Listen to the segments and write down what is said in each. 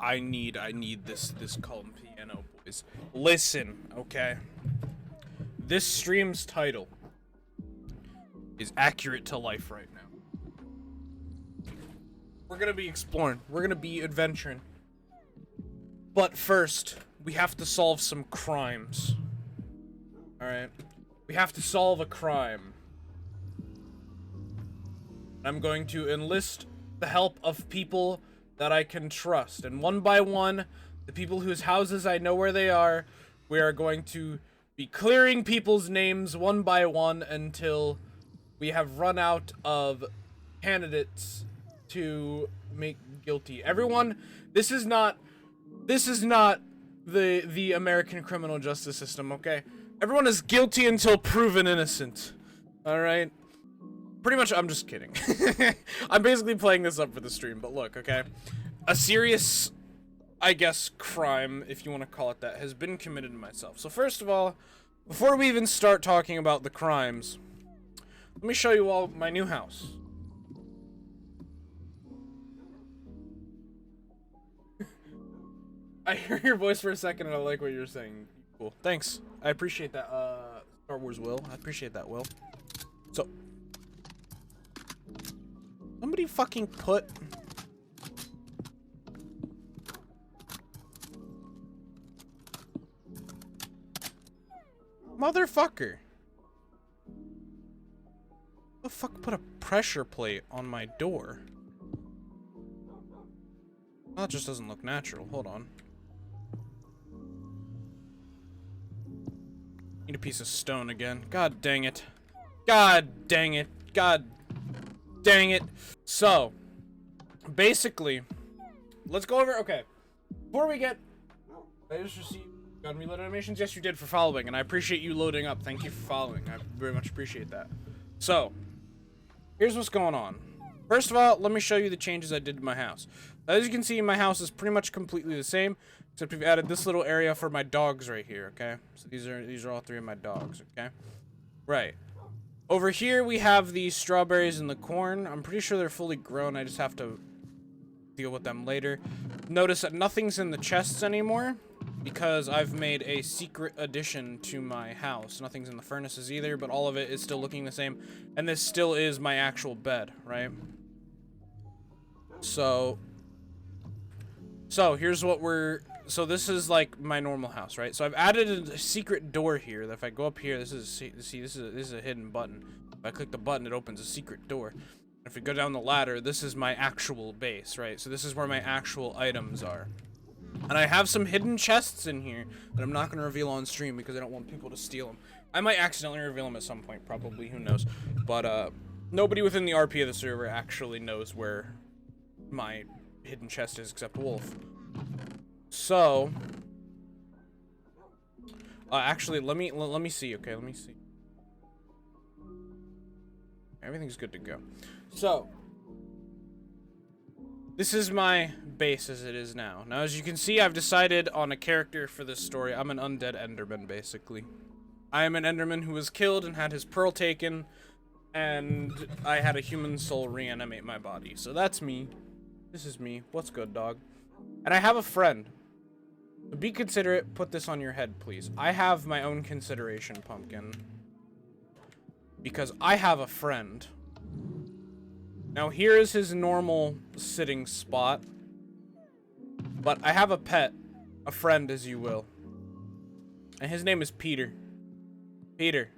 I need this calm piano, boys. Listen, okay? This stream's title is accurate to life right now. We're gonna be exploring. We're gonna be adventuring. But first, we have to solve some crimes. Alright? We have to solve a crime. I'm going to enlist the help of people that I can trust. And one by one, the people whose houses I know where they are, we are going to be clearing people's names one by one until we have run out of candidates to make guilty. Everyone, this is not the American criminal justice system, okay? Everyone is guilty until proven innocent. All right? Pretty much, I'm just kidding. I'm basically playing this up for the stream, but look, okay? A serious, I guess, crime, if you want to call it that, has been committed to myself. So first of all, before we even start talking about the crimes, let me show you all my new house. I hear your voice for a second and I like what you're saying. Cool. Thanks. I appreciate that, Star Wars Will. I appreciate that, Will. So, somebody fucking put... Motherfucker. The fuck put a pressure plate on my door? Well, that just doesn't look natural. Hold on. Need a piece of stone again. God dang it. God dang it. God dang it. So, basically, let's go over... Okay. Before we get... I just received... Got reload animations? Yes, you did, for following, and I appreciate you loading up. Thank you for following. I very much appreciate that. So, here's what's going on. First of all, let me show you the changes I did to my house. As you can see, my house is pretty much completely the same, except we've added this little area for my dogs right here, okay? So these are all three of my dogs, okay? Right. Over here, we have the strawberries and the corn. I'm pretty sure they're fully grown. I just have to deal with them later. Notice that nothing's in the chests anymore, because I've made a secret addition to my house. Nothing's in the furnaces either, but all of it is still looking the same. And this still is my actual bed, right? So here's what so this is like my normal house, right? So I've added a secret door here that if I go up here, this is a hidden button. If I click the button, it opens a secret door. If we go down the ladder, this is my actual base, right? So this is where my actual items are. And I have some hidden chests in here that I'm not going to reveal on stream because I don't want people to steal them. I might accidentally reveal them at some point, probably, who knows. But nobody within the RP of the server actually knows where my hidden chest is except Wolf. So, actually, let me see, okay? Let me see. Everything's good to go. So, this is my base as it is now. Now, as you can see, I've decided on a character for this story. I'm an undead Enderman, basically. I am an Enderman who was killed and had his pearl taken, and I had a human soul reanimate my body. So that's me. This is me. What's good, dog? And I have a friend. Be considerate. Put this on your head, please. I have my own consideration, Pumpkin. Because I have a friend. Now, here is his normal sitting spot. But I have a pet. A friend, as you will. And his name is Peter. Peter.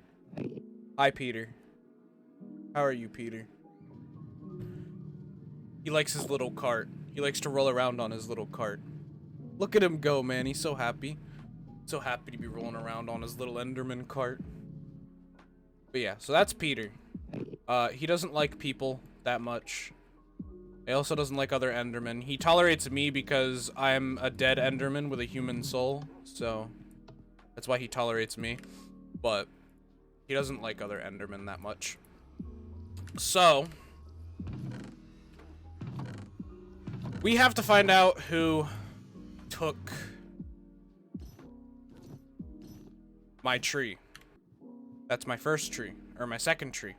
Hi, Peter. How are you, Peter? He likes his little cart. He likes to roll around on his little cart. Look at him go, man. He's so happy. So happy to be rolling around on his little Enderman cart. But yeah, so that's Peter. He doesn't like people that much. He also doesn't like other Endermen. He tolerates me because I'm a dead Enderman with a human soul. So that's why he tolerates me. But he doesn't like other Endermen that much. So we have to find out who took my tree. That's my first tree, or my second tree.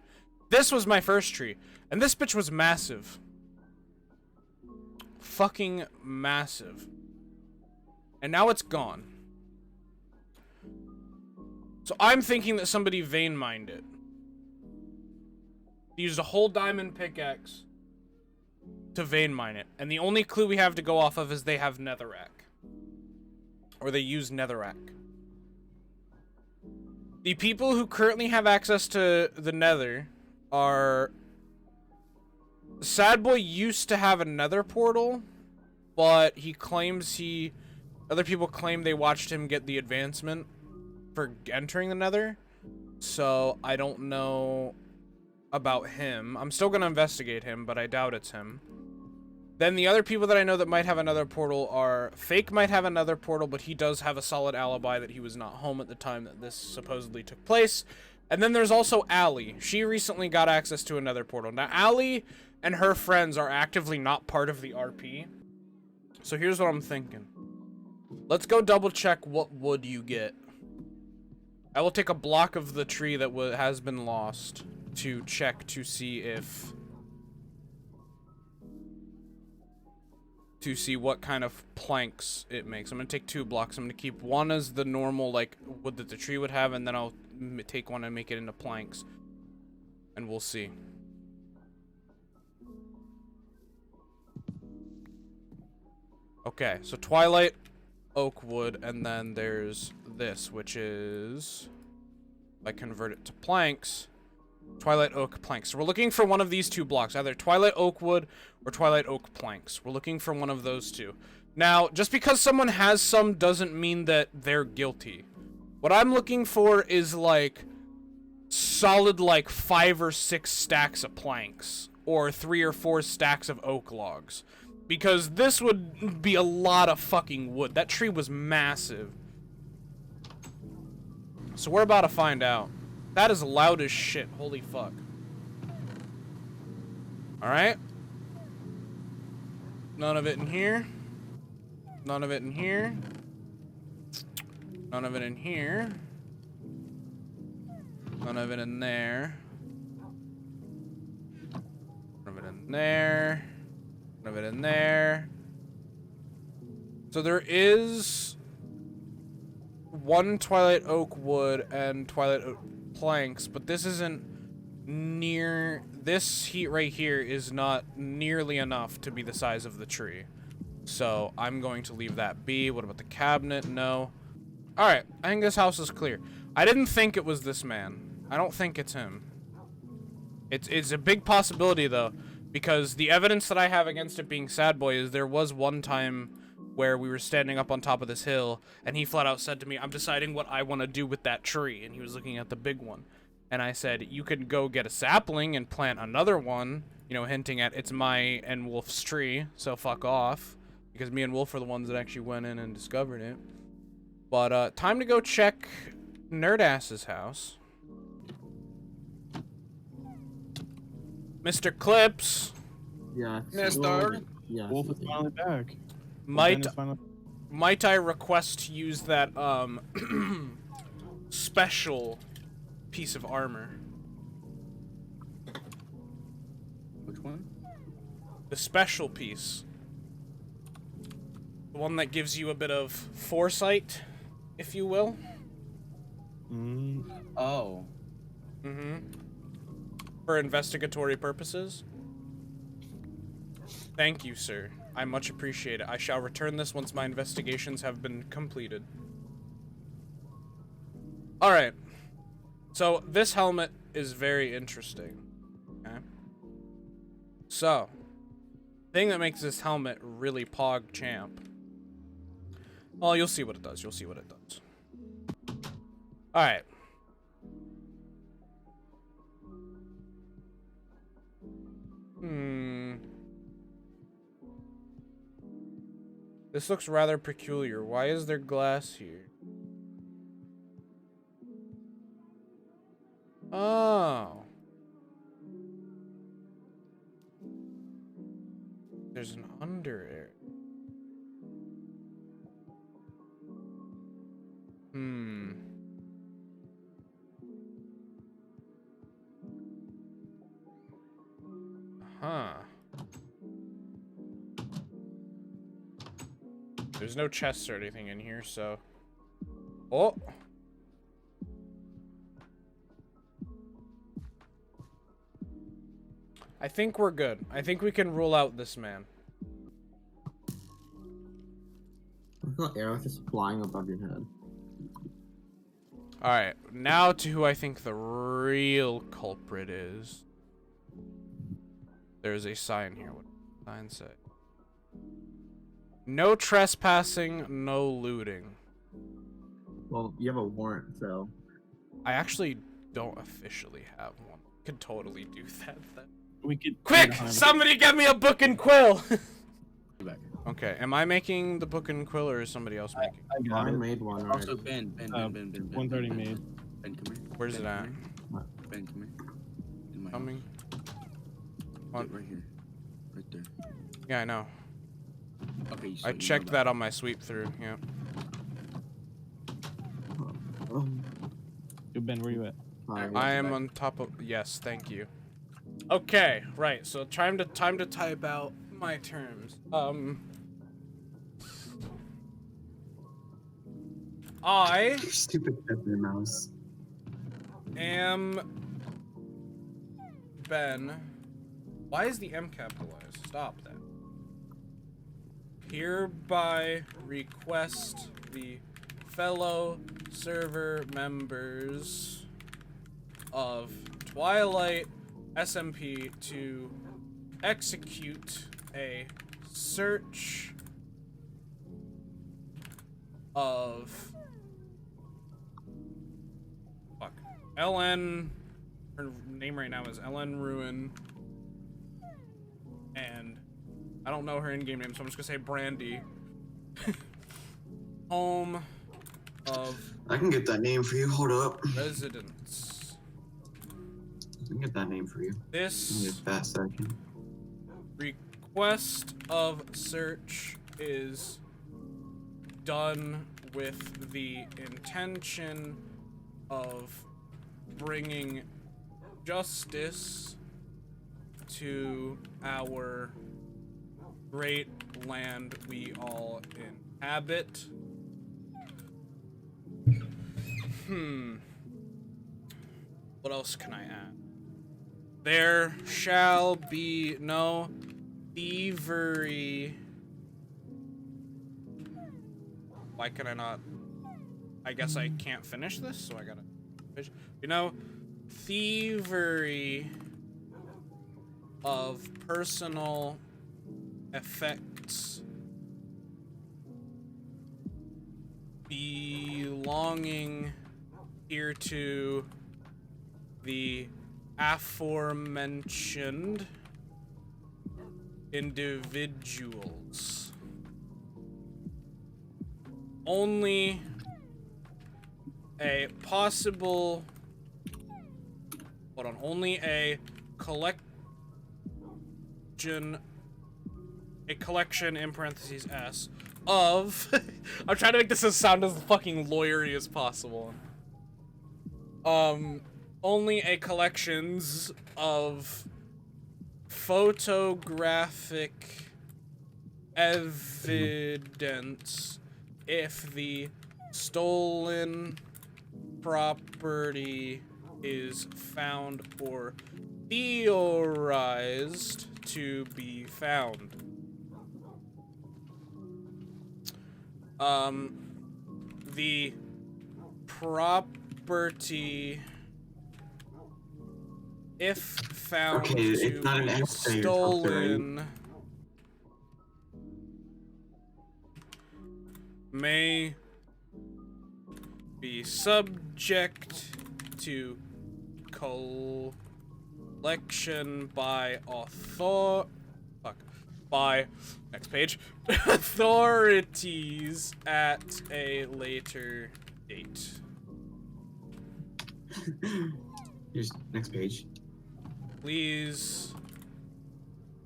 This was my first tree, and this bitch was massive. fucking massive. And now it's gone. So I'm thinking that somebody vein mined it. They used a whole diamond pickaxe to vein mine it. And the only clue we have to go off of is they have netherrack. Or they use netherrack. The people who currently have access to the nether are... Sad Boy used to have a nether portal, but he claims other people claim they watched him get the advancement for entering the nether. So I don't know about him. I'm still gonna investigate him, but I doubt it's him. Then the other people that I know that might have another portal are... Fake might have another portal, but he does have a solid alibi that he was not home at the time that this supposedly took place. And then there's also Allie. She recently got access to another portal. Now, Allie and her friends are actively not part of the RP. So here's what I'm thinking. Let's go double check what wood you get. I will take a block of the tree that has been lost to check to see if... to see what kind of planks it makes. I'm gonna take 2 blocks. I'm gonna keep one as the normal, like, wood that the tree would have, and then I'll take one and make it into planks. And we'll see. Okay, so Twilight oak wood, and then there's this, which is... if I convert it to planks... Twilight oak planks. So we're looking for one of these 2 blocks, either Twilight oak wood or Twilight oak planks. We're looking for one of those 2. Now, just because someone has some doesn't mean that they're guilty. What I'm looking for is like solid like 5 or 6 stacks of planks or 3 or 4 stacks of oak logs, because this would be a lot of fucking wood. That tree was massive. So we're about to find out. That is loud as shit. Holy fuck. Alright. None of it in here. None of it in here. None of it in here. None of it in there. None of it in there. None of it in there. So there is 1 Twilight oak wood and Twilight oak planks, but this isn't near... this heat right here is not nearly enough to be the size of the tree. So I'm going to leave that be. What about the cabinet? No. Alright, I think this house is clear. I didn't think it was this man. I don't think it's him. It's a big possibility, though, because the evidence that I have against it being Sad Boy is there was one time where we were standing up on top of this hill, and he flat out said to me, I'm deciding what I want to do with that tree, and he was looking at the big one. And I said, you could go get a sapling and plant another one, you know, hinting at it's my and Wolf's tree, so fuck off, because me and Wolf are the ones that actually went in and discovered it. But, time to go check Nerdass's house. Mr. Clips. Yeah. Mister. Yeah. Wolf is finally back. Might I request to use that, special piece of armor? Which one? The special piece. The one that gives you a bit of foresight, if you will. Oh. For investigatory purposes. Thank you, sir. I much appreciate it. I shall return this once my investigations have been completed. Alright. So, this helmet is very interesting. Okay? So, thing that makes this helmet really pog champ. Well, you'll see what it does. You'll see what it does. Alright. This looks rather peculiar. Why is there glass here? Oh. There's an under area. There's no chests or anything in here, so. Oh. I think we're good. I think we can rule out this man. Look at arrows just flying above your head. Alright, now to who I think the real culprit is. There's a sign here. What does the sign say? No trespassing, no looting. Well, you have a warrant, so. I actually don't officially have one. Could totally do that then. We could. Quick! Somebody get me a book and quill! Back. Okay, am I making the book and quill or is somebody else making? I got I it. made one Also, already. Ben. 130 made. Ben, come here. Where's Ben, it at? come here. Ben, come here. In my Coming. house. Right here. Right there. Yeah, I know. Okay, so I you know checked that on my sweep through, yeah. Yo, Ben, where you at? I am on top of. Yes, thank you. Okay, right. So time to type out my terms. I Stupid pepper mouse. am Ben. Why is the M capitalized? Stop that. Hereby request the fellow server members of Twilight SMP to execute a search of LN. Her name right now is LN Ruin, and I don't know her in-game name, so I'm just gonna say Brandy. Home of I can get that name for you. Hold up. residence. I can get that name for you. This Just that second. request of search is done with the intention of bringing justice to our great land we all inhabit. What else can I add? There shall be no thievery. Why can I not? I guess I can't finish this, so I gotta finish. You know, thievery of personal effects belonging here to the aforementioned individuals. Only a possible, hold on, only a collection in parentheses S of, I'm trying to make this sound as fucking lawyery as possible. Only a collections of photographic evidence if the stolen property is found or theorized to be found. The property, if found to be stolen, may be subject to collection by next page, authorities at a later date. Here's next page. Please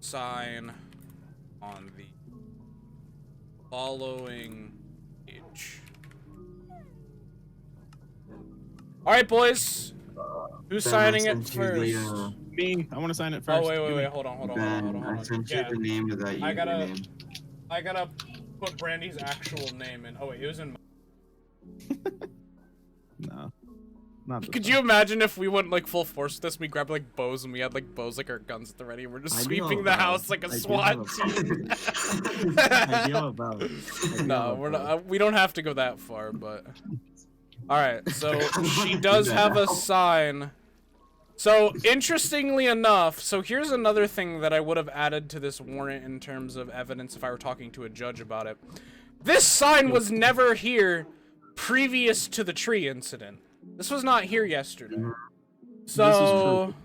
sign on the following page. All right, boys. Who's signing it first? Me. I want to sign it first. Oh, wait. Hold on. I sent you the name of that I username. put Brandy's actual name in. Oh wait, it was in. No. Not this Could time. you imagine if we went like full force with this? We grabbed like bows and we had like bows like our guns at the ready, and we're just sweeping the house like a SWAT team. Ideal about. No, we're not. We don't have to go that far, but. All right, so she does have a sign. So interestingly enough, so here's another thing that I would have added to this warrant in terms of evidence if I were talking to a judge about it. This sign was never here previous to the tree incident. This was not here yesterday. So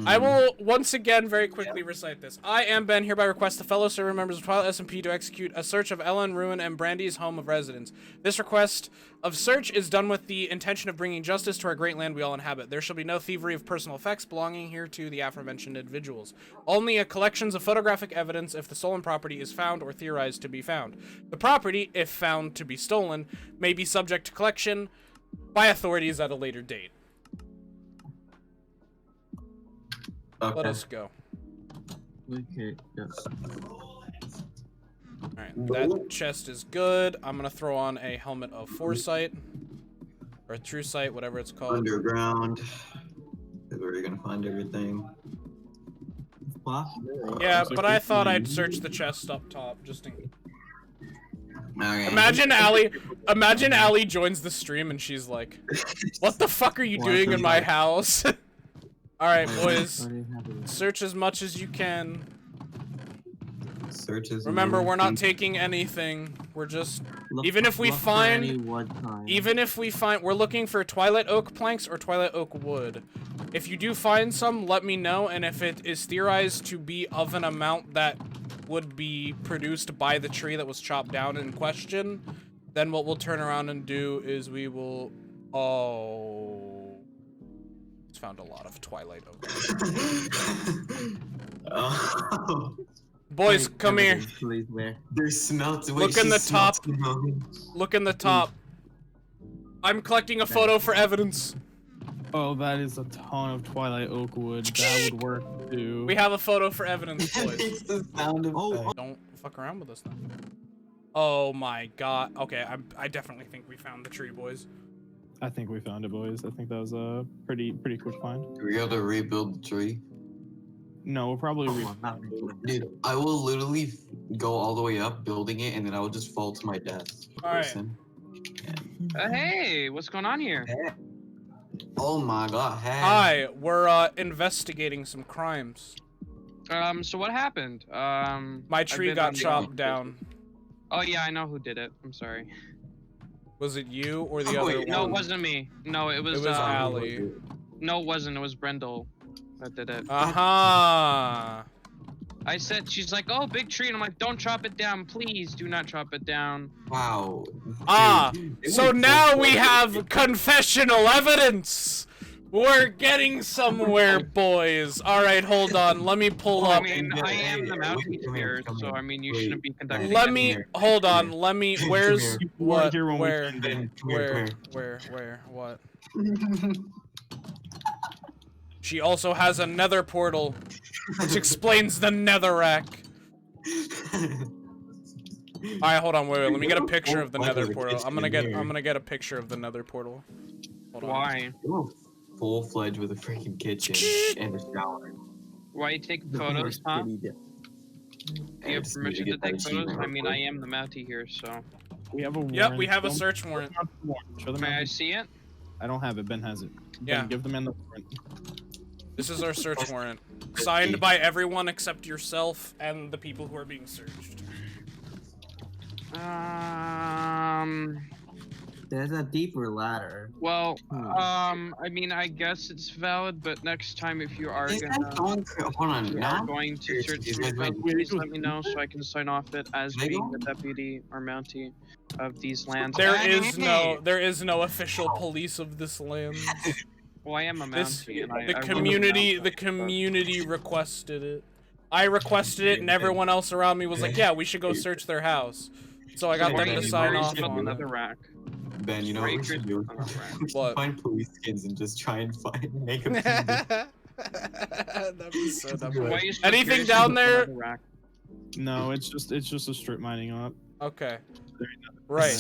I will once again very quickly recite this. I am Ben, hereby request the fellow server members of Twilight SMP to execute a search of Ellen, Ruin, and Brandy's home of residence. This request of search is done with the intention of bringing justice to our great land we all inhabit. There shall be no thievery of personal effects belonging here to the aforementioned individuals. Only a collections of photographic evidence if the stolen property is found or theorized to be found. The property, if found to be stolen, may be subject to collection by authorities at a later date. Okay. Let us go. Okay. Yeah. Alright, that chest is good. I'm gonna throw on a helmet of foresight. Or true sight, whatever it's called. Underground. Is where you're gonna find everything. Yeah, but I thought I'd search the chest up top, just in... Okay. Imagine Allie joins the stream and she's like, what the fuck are you doing in my house? Alright, boys. Search as much as you can. Searches. Remember, we're not taking anything. We're just... Even if we find... We're looking for Twilight Oak planks or Twilight Oak wood. If you do find some, let me know, and if it is theorized to be of an amount that would be produced by the tree that was chopped down in question, then what we'll turn around and do is we will... Oh... Found a lot of Twilight Oak. Oh. Boys, come here. Please, where? There's smelts. Look in the top. Look in the top. I'm collecting a photo for evidence. Oh, that is a ton of Twilight Oak wood. That would work too. We have a photo for evidence, boys. It's the sound of Don't fuck around with us now. Oh my god. Okay, I definitely think we found the tree, boys. I think we found it, boys. I think that was a pretty quick find. We gotta rebuild the tree. No, we'll probably Dude, I will literally go all the way up building it, and then I will just fall to my death. Alright. Hey, what's going on here? Oh my god. Hey. Hi, we're investigating some crimes. So what happened? My tree got chopped down. Oh yeah, I know who did it. I'm sorry. Was it you or the other one? No, it wasn't me. No, it was Allie. No, it wasn't. It was Brendel that did it. Aha. I said, she's like, oh, big tree. And I'm like, don't chop it down. Please do not chop it down. Wow. Ah, Dude, so now we have confessional evidence. We're getting somewhere, boys. All right, hold on. Let me pull I up. mean, I am the mouthpiece here, so I mean, you shouldn't be conducting. Let me hold on. Let me. Where's what? Where? What? She also has a nether portal, which explains the netherrack. Alright, hold on, wait, let me get a picture of the nether portal. I'm gonna get a picture of the nether portal. Hold on. Why? Full-fledged with a freaking kitchen and a shower. Why you take photos, huh? Do you have permission to take photos? I mean, I am the Mountie here, so. We have a warrant. Yep, we have a search warrant. Show them. May I see it? I don't have it. Ben has it. Yeah. Ben, give the man the warrant. This is our search warrant. Signed by everyone except yourself and the people who are being searched. There's a deeper ladder. Well, I mean, I guess it's valid, but next time if you are going to search for yourself, please let me know so I can sign off it as being the deputy or Mountie of these lands. There is no official police of this land. Well, I am a Mountie, and the community requested it. I requested it, and everyone else around me was like, "Yeah, we should go search their house." So I got them to sign off on it. Ben, you know what we should do? What? Find police skins and just try and make them. That'd be so dumb. Why are you so Anything curious down about there? the netherrack? No, it's just a strip mining up. Okay. Right.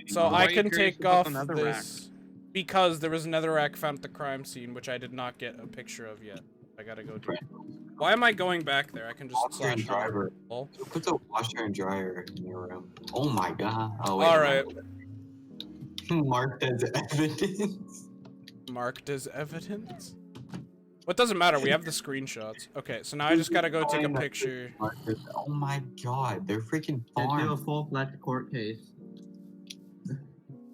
So Why I are you can curious take about off the netherrack? this because there was a netherrack found at the crime scene, which I did not get a picture of yet. I gotta go do. Why am I going back there? I can just Washer and search dryer. all. Put the washer and dryer in your room. Oh my god. Oh wait. All right. Marked as evidence. Marked as evidence. What doesn't matter? We have the screenshots. Okay, so now I just gotta go take a picture. Oh my god, they're freaking Yeah, do a farms. full-fledged court case.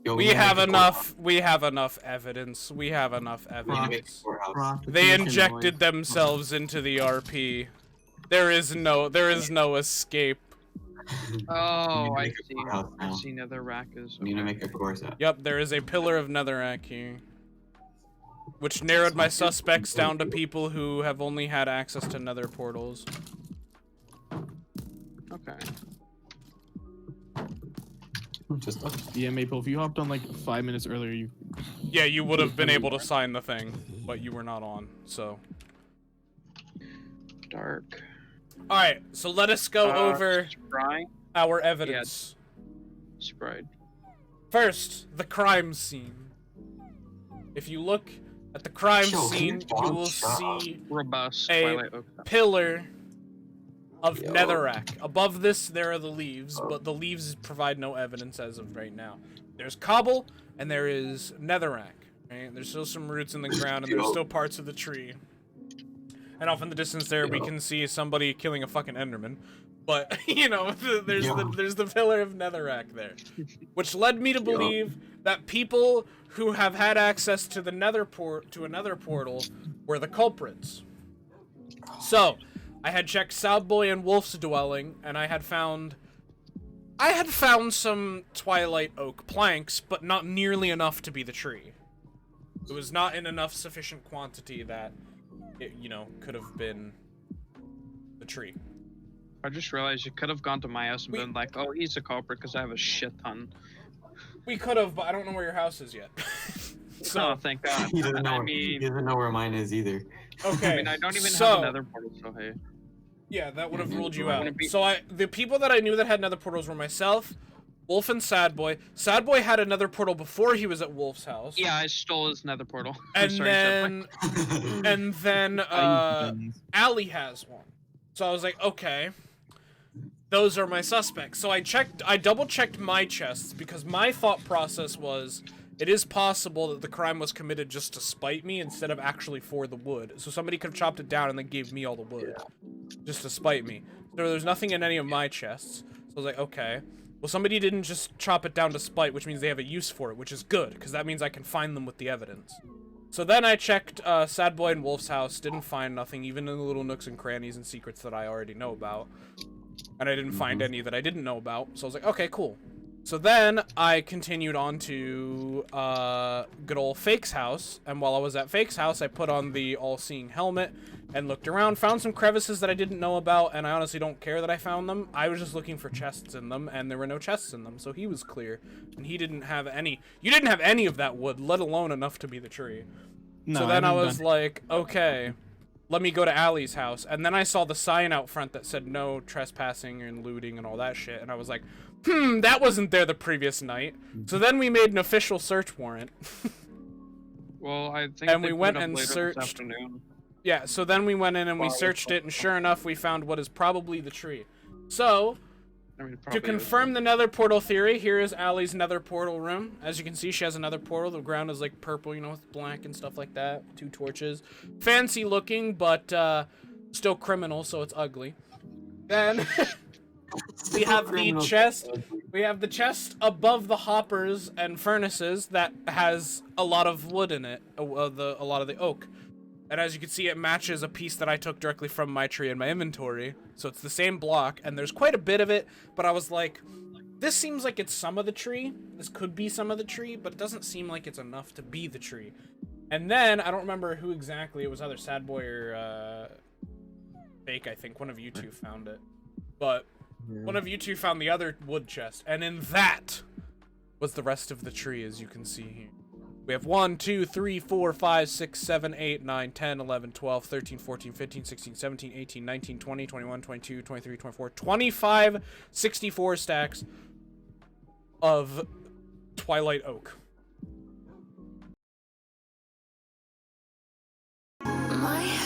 Yo, We need to have make a enough. We have enough evidence. We have enough courthouse. We need to make evidence. a courthouse. They Prosecution injected noise. themselves into the RP. There is no escape. Oh, I make a see. courthouse I now. see netherrack is. We need to make a courthouse. Yep, there is a pillar of netherrack here. Which narrowed my suspects down to people who have only had access to nether portals. Okay. Just Yeah, Maple, if you hopped on like 5 minutes earlier, you Yeah, you would have been able to sign the thing, but you were not on, so. Dark. Alright, so let us go over Spry. our evidence. Sprite. First, the crime scene. If you look at the crime Yo, can scene, you you will shut up? see Robust. A Twilight Oak. pillar of Yo. netherrack. Above this, there are the leaves, but the leaves provide no evidence as of right now. There's cobble, and there is netherrack. Right? There's still some roots in the ground, and there's Yo. still parts of the tree. And off in the distance there, we Yo. can see somebody killing a fucking enderman. But, you know, there's Yo. there's the pillar of netherrack there. Which led me to believe that people who have had access to the another portal were the culprits. So, I had checked Southboy and Wolf's dwelling, and I had found some Twilight Oak planks, but not nearly enough to be the tree. It was not in enough sufficient quantity that it, you know, could have been the tree. I just realized you could have gone to my house and been like, oh, he's a culprit because I have a shit ton. We could have, but I don't know where your house is yet. So, thank God. he doesn't know. I He doesn't know where mine is either. Okay. I mean, I don't even so, have another portal, so hey. Yeah, that would have ruled you Wouldn't out. it be- So the people that I knew that had nether portals were myself, Wolf, and Sadboy. Sadboy had another portal before he was at Wolf's house. Yeah, I stole his nether portal. I'm And sorry, Sadboy. then Allie has one. So I was like, okay, those are my suspects. So I double checked my chests because my thought process was, it is possible that the crime was committed just to spite me instead of actually for the wood. So somebody could have chopped it down and then gave me all the wood. Just to spite me. So there's nothing in any of my chests. So I was like, okay. Well, somebody didn't just chop it down to spite, which means they have a use for it, which is good, because that means I can find them with the evidence. So then I checked Sadboy and Wolf's house, didn't find nothing, even in the little nooks and crannies and secrets that I already know about. And I didn't find any that I didn't know about, so I was like, okay, cool. So then I continued on to good old Fake's house, and while I was at Fake's house, I put on the all-seeing helmet and looked around, found some crevices that I didn't know about, and I honestly don't care that I found them. I was just looking for chests in them, and there were no chests in them, so he was clear, and he didn't have any. You didn't have any of that wood, let alone enough to be the tree. No, So then I haven't was done- like, okay, let me go to Allie's house, and then I saw the sign out front that said no trespassing and looting and all that shit, and I was like, that wasn't there the previous night. So then we made an official search warrant. Well, I think And they we put went it up and later this searched- afternoon. Yeah, so then we went in and we Well, searched it, and sure enough, we found what is probably the tree. So, I mean, to probably confirm the nether portal theory, here is Allie's nether portal room. As you can see, she has another portal. The ground is like purple, you know, with black and stuff like that. 2 torches. Fancy looking, but still criminal, so it's ugly. Then we have the chest. We have the chest above the hoppers and furnaces that has a lot of wood in it, a lot of the oak. And as you can see, it matches a piece that I took directly from my tree in my inventory. So it's the same block, and there's quite a bit of it, but I was like, this seems like it's some of the tree. This could be some of the tree, but it doesn't seem like it's enough to be the tree. And then, I don't remember who exactly, it was either Sadboy or Fake, I think. One of you two found it. But one of you two found the other wood chest, and in that was the rest of the tree, as you can see here. We have 1, 2, 3, 4, 5, 6, 7, 8, 9, 10, 11, 12, 13, 14, 15, 16, 17, 18, 19, 20, 21, 22, 23, 24, 25, 64 stacks of Twilight Oak. My